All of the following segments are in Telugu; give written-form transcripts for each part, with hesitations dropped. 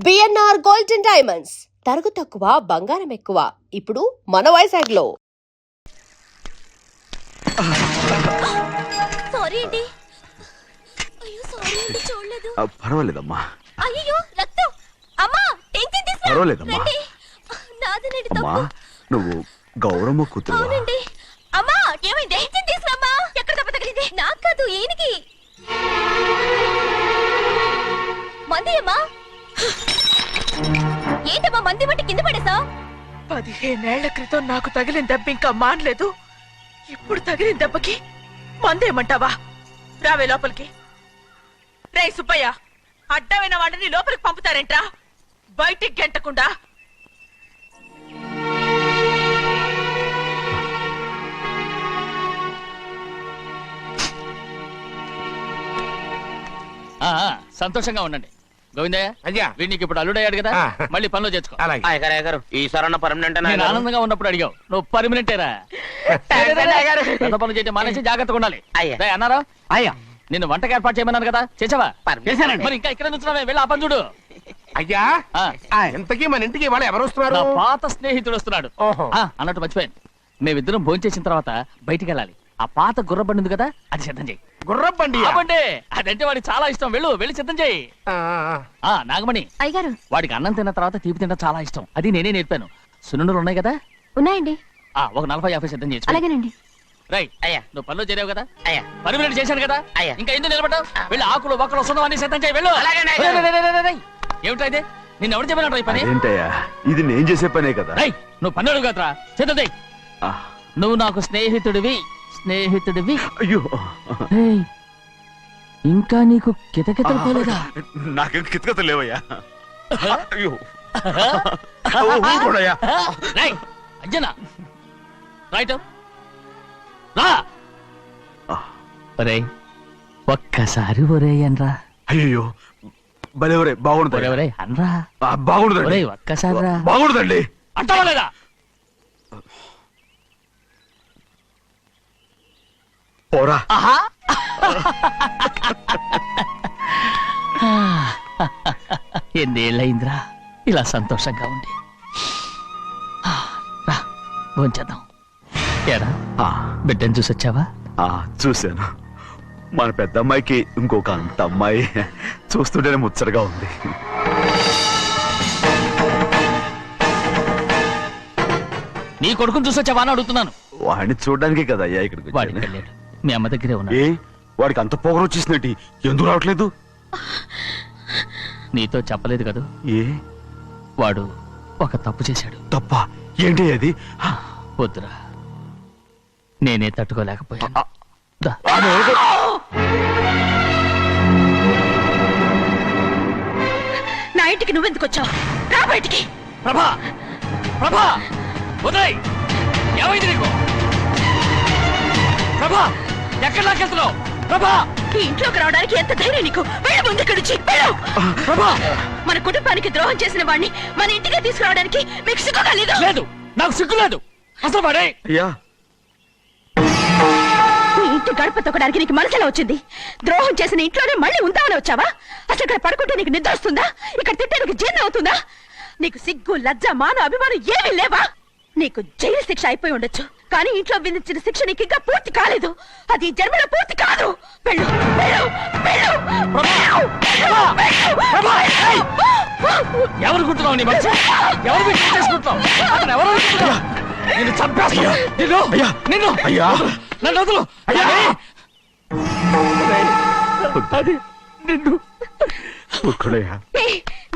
బిఎన్ఆర్ గోల్డెన్ డైమండ్స్ తరుగు తక్కువ బంగారం ఎక్కువ ఇప్పుడు మన వైజాగ్లో. సారీ అండి. అయ్యో సారీ అండి, చూడలేదు. పర్వాలేదమ్మా. అయ్యో రక్తం. అమ్మా టెన్షన్ తీసుకో. పర్వాలేదమ్మా. నాదనండి అమ్మా తప్పు. నువ్వు గౌరమ్మ కూతురు. అవునండి. అమ్మా ఏమైంది? టెన్షన్ తీసుకురామ్మా. ఎక్కడ దెబ్బ తగిలింది? నాకు కాదు, ఈయనకి. మంది అమ్మా. ఏంటమ్మా మంది బట్టి కింద పడేసా? 15 ఏళ్ల క్రితం నాకు తగిలిన దెబ్బ ఇంకా మానలేదు. ఇప్పుడు తగిలిన దెబ్బకి మందేమంటావా? రావే లోపలికి. రే సుబ్బయ్య, అడ్డమైన వాడిని లోపలికి పంపుతారేంట్రా? బయటికి గెంటకుండా. సంతోషంగా ఉండండి గోవిందయ్య. అయ్యా వీడికి ఇప్పుడు అల్లుడయ్యాడు కదా, మళ్ళీ పనిలో చేర్చుకో. ఈసారన్నా పర్మనెంట్ నేను ఆనందంగా ఉన్నప్పుడు అడిగావు, నువ్వు పర్మనెంటేరా. పెద్ద పనులు చేయడం మానేసి జాగ్రత్తగా ఉండాలి. అన్నారా? అయ్యా నిన్ను వంటకి ఏర్పాటు చేయమన్నాను కదా, చేసావా? మరి ఇంకా ఇక్కడ నుంచున్నావే, వెళ్ళి ఆ పని చూడు. అయ్యా ఇంతకీ మన ఇంటికి వాళ్ళు ఎవరు వస్తున్నారు? నా పాత స్నేహితుడు వస్తున్నాడు. అన్నట్టు మర్చిపోయాను, మేమిద్దరం భోంచేసిన తర్వాత బయటికి వెళ్ళాలి. ఆ పాత గుర్రబండి ఉంది కదా, అది సిద్ధం చేయి. గుర్రబండి? అదంటే వాడికి చాలా ఇష్టం. వెళ్ళి సిద్ధం చేయి. నాగమణి అయ్యగారు, వాడికి అన్నం తిన్న తర్వాత తీపి తినడం చాలా ఇష్టం. అది నేనే నేర్పాను. సున్నుండలు ఉన్నాయి కదా? ఉన్నాయండి. ఒక 40-50 సిద్ధం చేసి. అలాగేనండి. రైట్ అయ్యా, నువ్వు పనిలో చేరావు కదా, పర్మినెంట్ చేశాను కదా, ఇంకా ఎందుకు నిలబడ్డావు? వెళ్ళి ఆకులు ఒక్కలు వస్తుందో అన్ని సిద్ధం చేయి. వెళ్ళు. ఏమిటా ఇదే? నిన్ను ఎవరు చెప్పినట్టు ఈ పని? ఏంటయ్యా, ఇది నేను చేసే పనే కదా. నువ్వు పని అడుగు కదరా, సిద్ధం చేయి. నువ్వు నాకు స్నేహితుడివి. అయ్యో ఇంకా నీకు కితకితలు పోలేదా? నాకేం కితకితలు లేవయ్యా. అయ్యో అంజనా రైట్ రా. ఒరే ఒక్కసారి ఒరే అనరా. అయ్యో భలే ఒరే, బాగుంటుంది. ఒరే అనరా, బాగుంటుంది. ఒక్కసారి రా. బాగుంటుందండి. అంటావా లేదా? పోరా. ఎన్నేళ్ళయిందిరా ఇలా సంతోషంగా ఉండి. రా భోంచేద్దాం. ఏరా బిడ్డను చూసొచ్చావా? చూశాను. మన పెద్ద అమ్మాయికి ఇంకొక అంత అమ్మాయి. చూస్తుంటేనే ముచ్చటగా ఉంది. నీ కొడుకుని చూసొచ్చావా అని అడుగుతున్నాను. వాడిని చూడడానికి కదా అయ్యా ఇక్కడికి. వాడికి వెళ్ళాడు, మీ అమ్మ దగ్గరే ఉన్నాడు. వాడికి అంత పొగరు వచ్చేసినట్టు ఎందుకు రావట్లేదు? నీతో చెప్పలేదు కదా. వాడు ఒక తప్పు చేశాడు. తప్ప? ఏంటి అది? వద్దురా, నేనే తట్టుకోలేకపోయాను. నా ఇంటికి నువ్వెందుకు వచ్చావు? రా బయటికి. ప్రభా ప్రభా ఉదయ్, ఏమైంది నీకు? ప్రభా ఎక్కడ లాకెళ్తున్నావు? ప్రభా ఈ ఇంట్లోకి రావడానికి ఎంత ధైర్యం నీకు? వెళ్ళు ముందు ఇక్కడి నుంచి. ప్రభా మన కుటుంబానికి ద్రోహం చేసిన వాడిని మన ఇంటికి తీసుకురావడానికి మీకు సిగ్గుగా లేదు? లేదు, నాకు సిగ్గు లేదు అసలు. వాడే ఈ ఇంటి గడప తొక్కడానికి నీకు మనసులో వచ్చింది. ద్రోహం చేసిన ఇంట్లోనే మళ్ళీ ఉందామని వచ్చావా? అసలు ఇక్కడ పడుకుంటే నీకు నిద్ర వస్తుందా? ఇక్కడ తింటే నీకు జీర్ణం అవుతుందా? నీకు సిగ్గు, లజ్జ, మాన, అభిమానం ఏమీ లేవా? నీకు జైలు శిక్ష అయిపోయి ఉండొచ్చు, కానీ ఇంట్లో విధించిన శిక్ష నీకు ఇంకా పూర్తి కాలేదు. అది జన్మలో పూర్తి కాదు. వెళ్ళు వెళ్ళు వెళ్ళు. ఎవరు కుట్టున్నావు? నీ మంచి ఎవరు చేసుకుంటున్నావు? అతను ఎవరు అనుకుంటున్నావు? నిన్ను చంపేస్తా. నిన్ను నన్ను వదులు. అది నిన్ను.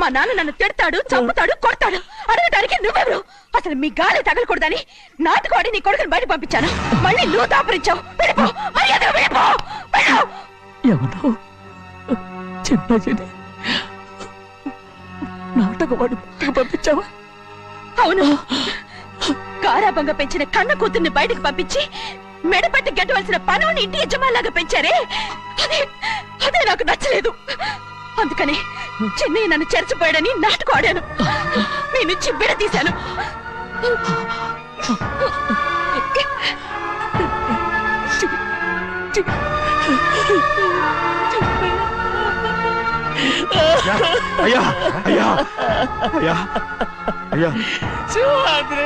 మా నాన్న నన్ను తిడతాడు, చంపుతాడు, కొడతాడు. అడగటానికి నువ్వెవరు? అసలు మీ గాలి తగలకూడదని నాటుకోడి నీ కొడుకుని బయట పంపించాను. మళ్ళీ నువ్వు దాపరించావు. వెళ్ళిపో, మర్యాదగా వెళ్ళిపో. ఎవరో చిన్న నాటకవాడు పంపించావా? అవును, గారాబంగా పెంచిన కన్న కూతుర్ని బయటకు పంపించి మెడపట్టి గెట్టవలసిన పనుని ఇంటి యజమానిలాగా పెంచారే, అదే నాకు నచ్చలేదు. అందుకని చిన్నయ్య నన్ను చెరచిపోయాడని నాటకం ఆడాను. మీ నుంచి బిడ తీశాను. అయ్యా అయ్యా అయ్యా అయ్యా శివాద్రి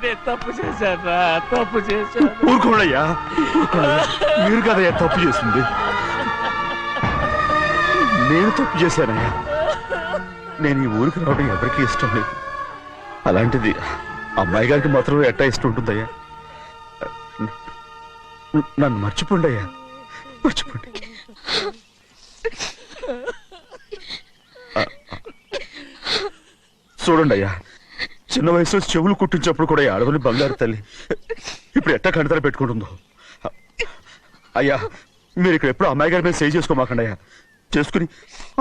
నేను తప్పు చేశాను తప్పు చేశాను. ఊరుకోడయ్యా మీరు కదయ్యా తప్పు చేసింది, నేను తప్పు చేశానయ్యా. నేను ఈ ఊరికి రావడం ఎవరికి ఇష్టం లేదు, అలాంటిది అమ్మాయి గారికి మాత్రం ఎట్టా ఇష్టం ఉంటుందయ్యా. నన్ను మర్చిపోండి అయ్యా, మర్చిపోండి. చూడండి అయ్యా, చిన్న వయసులో చెవులు కుట్టించినప్పుడు కూడా ఆడవని బంగారు తల్లి ఇప్పుడు ఎట్టా కంటతర పెట్టుకుంటుందో. అయ్యా మీరు ఇక్కడ ఎప్పుడు అమ్మాయి గారి మీద సేవ్ చేసుకోమాకండి అయ్యా, చేసుకుని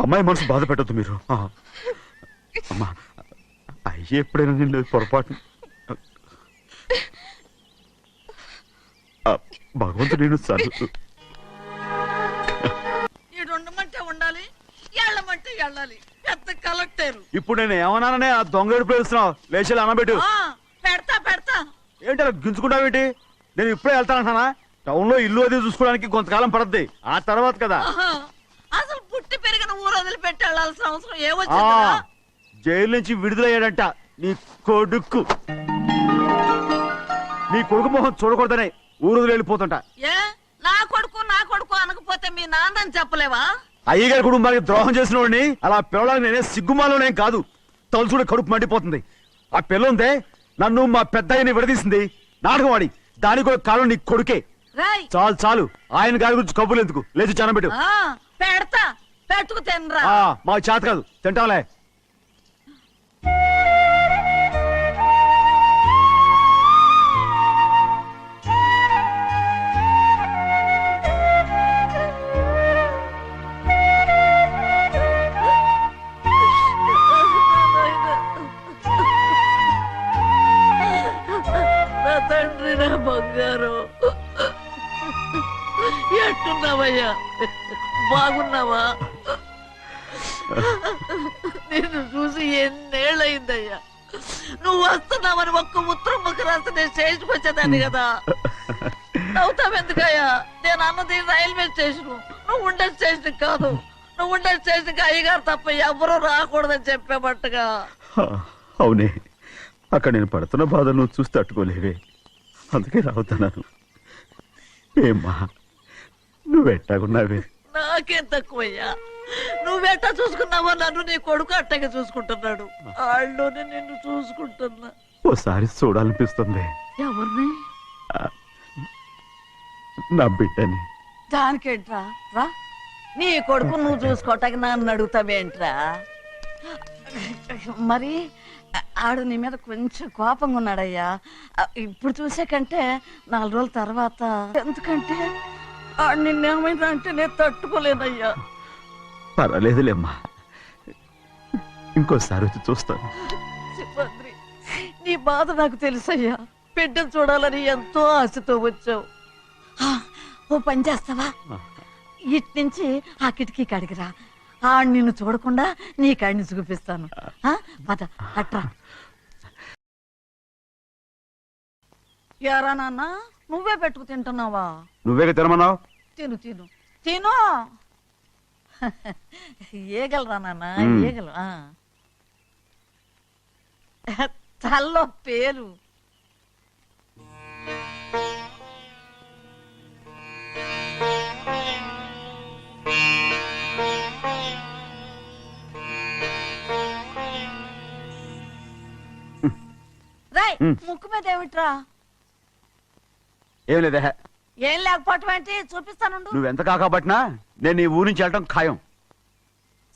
అమ్మాయి మనసు బాధ పెట్టద్దు మీరు. అమ్మా అయ్యే ఎప్పుడైనా నేను పొరపాటు భగవంతుడు నేను సర్దు. ఉండమంటే ఉండాలి, ఎళ్ళమంటే వెళ్ళాలి. పెద్ద కలెక్టర్. ఇప్పుడు నేను ఏమన్నాననే ఆ దొంగ ఎడుపు వేస్తున్నావు, లేచి అనబెట్టు. పెడతా పెడతా. ఏంటి అలా గించుకుంటావేంటి? నేను ఇప్పుడే వెళ్తానంటున్నా. టౌన్ లో ఇల్లు అది చూసుకోవడానికి కొంతకాలం పడద్ది, ఆ తర్వాత కదా. అసలు పుట్టి పెరిగిన ఊరు వదిలిపెట్టి వెళ్ళాల్సిన అవసరం ఏమొచ్చిందా? జైలు నుంచి విడుదలయ్యాడంట నీ కొడుకు. నీ కొడుకు మొహం చూడకూడదనే ఊరు వదిలి వెళ్ళిపోతుంటా. ఏ నా కొడుకు అనకపోతే మీ నాన్నని చెప్పలేవా? అయ్యగారి కుటుంబానికి ద్రోహం చేసిన వాడిని అలా పిల్లడానికి నేనే సిగ్గుమాలోనే కాదు, తలుచుకుంటే కడుపు మండిపోతుంది. ఆ పిల్ల ఉందే నన్ను మా పెద్దయ్యని విడదీసింది, నాటకం వాడి, దానికి కూడా కాలం నీ కొడుకే. చాలు చాలు, ఆయన గారి గురించి కబుర్లు ఎందుకు, లేచి చానబెట్టు. పెడతా, పెట్టుకు తినరా. మాకు చేత కాదు, తింటాంలే. తండ్రి నా బంగారు, ఎట్టున్నావయ్యా? బాగున్నావా? నిన్ను చూసి ఎన్నేళ్ళయిందయ్యా. నువ్వు వస్తున్నావని ఒక్క ఉత్తరం ముక్క రాస్తే నేను స్టేషన్కి వచ్చేదాన్ని కదా. నవ్వుతావెందుకయ్యా? నేను అన్నది రైల్వే స్టేషన్, నువ్వు ఉండే స్టేషన్ కాదు. నువ్వు ఉండే స్టేషన్కి అయ్యగారు తప్ప ఎవరూ రాకూడదని చెప్పేమట్టుగా. అవునే, అక్కడ నేను పడుతున్న బాధ నువ్వు చూసి తట్టుకోలేవే, అందుకే రావుతున్నాను. ఏమ్మా నువ్వెట్టాగున్నావే? నాకేం తక్కువయ్యా, నువ్వెట్టా చూసుకున్నావో నన్ను నీ కొడుకు అట్టగా చూసుకుంటున్నాడు. వాళ్ళలోనే నిన్ను చూసుకుంటున్నా. ఓసారి చూడాలనిపిస్తుంది ఎవరిని? నా బిడ్డని. దానికేంట్రా, రా. నీ కొడుకు నువ్వు చూసుకోవటానికి నన్ను అడుగుతావేంట్రా? మరి ఆడు నీ మీద కొంచెం కోపంగా ఉన్నాడయ్యా. ఇప్పుడు చూసే కంటే 4 రోజుల తర్వాత. ఎందుకంటే ఆడు నిన్నేమైందా అంటే నేను తట్టుకోలేనయ్యా. పర్వాలేదులేమ్మా, ఇంకోసారి వచ్చి చూస్తాను. శివాద్రి, నీ బాధ నాకు తెలుసయ్యా. బిడ్డను చూడాలని ఎంతో ఆశతో వచ్చావు. ఓ పని చేస్తావా? ఇటు నుంచి ఆ కిటికీ కాడికిరా. ఆడు నిన్ను చూడకుండా నీ కాడిని చూపిస్తాను. పద అట్రా. యారా నాన్న, నువ్వే పెట్టుకు తింటున్నావా? నువ్వే తినమన్నావు. తిను తిను తిను. ఏగలరా నాన్న, ఏగలు. తల్లో పేరు. రాయ్, ముక్కు మీద ఏమిట్రా? ఏం లేదే. ఏం లేకపోవటం ఏంటి? చూపిస్తాను. నువ్వెంత కాకబట్టినా నేను ఈ ఊరి నుంచి వెళ్ళటం ఖాయం.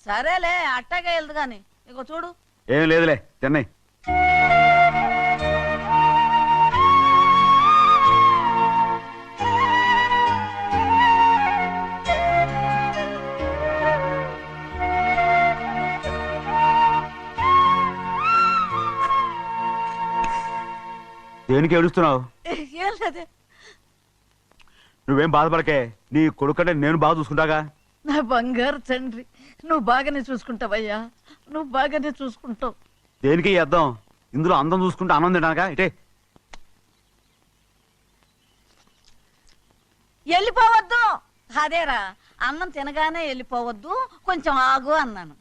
సరేలే, అట్టాగే వెళ్దు గాని. ఇగో చూడు. ఏం లేదులే, తిన్నాయి. దేనికి ఏడుస్తున్నావు? ఏం లేదే. నువ్వేం బాధపడకే, నీ కొడుకంటే నేను బాగా చూసుకుంటాగా. నా బంగారు తండ్రి, నువ్వు బాగానే చూసుకుంటావయ్యా, నువ్వు బాగానే చూసుకుంటావు. దేనికి అర్థం? ఇందులో అందం చూసుకుంటే ఆనందం తినడానికా? ఇటే వెళ్ళిపోవద్దు. అదేరా, అన్నం తినగానే వెళ్ళిపోవద్దు, కొంచెం ఆగు అన్నాను.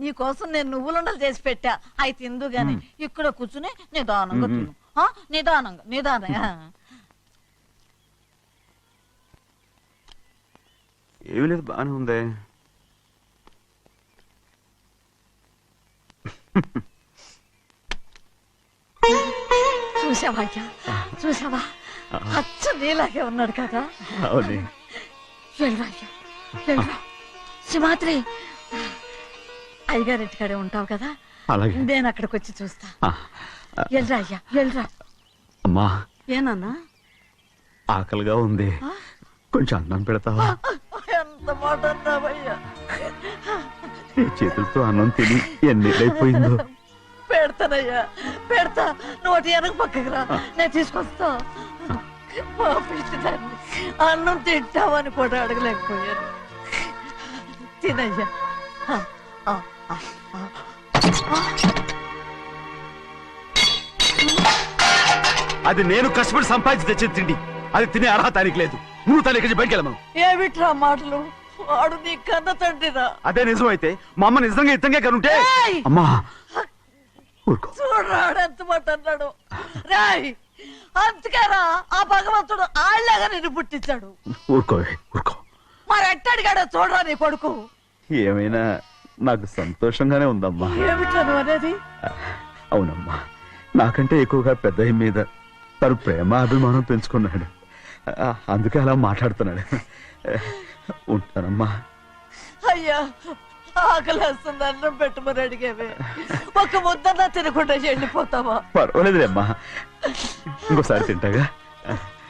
నీకోసం నేను నువ్వులుండలు చేసి పెట్టా అవి తిందు గాని ఇక్కడ కూర్చుని నిదానంగా తిను నిదానంగా ఏమీ లేదు, బాగానే ఉంది. చూసావా అయ్యా చూసావా అచ్చ నీలాగే ఉన్నాడు కదా. అవునే. వెళ్ళరా అయ్యా వెళ్ళరా. సింహాద్రి అయ్యగారింటికాడే ఉంటావు కదా, అలాగే. నేను అక్కడికి వచ్చి చూస్తా. వెళ్ళరా అయ్యా వెళ్ళరా. అమ్మా, ఏనన్నా ఆకలిగా ఉంది, కొంచెం అన్నం పెడతావా? ఎంత మాట అన్నావయ్యా. నీ చేతులతో అన్నం తిని ఎన్నిళ్ళైపోయిందో. పెడతానయ్యా పెడతా. నోటి వెనక పక్కకి రా, నేను తీసుకొస్తా. పాపించదాన్ని అన్నం తింటావని కూడా అడగలేకపోయాను. తినయ్యా. అది నేను కష్టపడి సంపాదించి తెచ్చి తిండి, అది తినే అర్హత ఆయనకి లేదు. నువ్వు తన ఇక్కడి బయటికి వెళ్ళమను. ఏమిట్రా మాటలు, వాడు నీ కన్న తండ్రిరా. అదే నిజం అయితే మా అమ్మ నిజంగా ఇతంగా కనుంటే. అమ్మా ఊరుకో. చూడరాడు ఎంత మాట అన్నాడు. రాయ్ అంతకేరా ఆ భగవంతుడు ఆళ్ళగా నిన్ను పుట్టించాడు. ఊరుకో ఊరుకో. మరి ఎట్టడిగాడో చూడరా నీ కొడుకు. ఏమైనా నాకు సంతోషంగానే ఉందమ్మా. ఏమిట్రా నువ్వు అనేది. అవునమ్మా, నాకంటే ఎక్కువగా పెద్ద మీద తను ప్రేమ అభిమానం పెంచుకున్నాడు, అందుకే అలా మాట్లాడుతున్నాడు. ఉంటానమ్మా. అయ్యా ఆకలేస్తుంది, అన్నం పెట్టమని అడిగేవే. ఒక ముద్దన్నా తినకుండా వెళ్ళిపోతావా? పర్వాలేదులేమ్మా, ఇంకోసారి తింటాగా.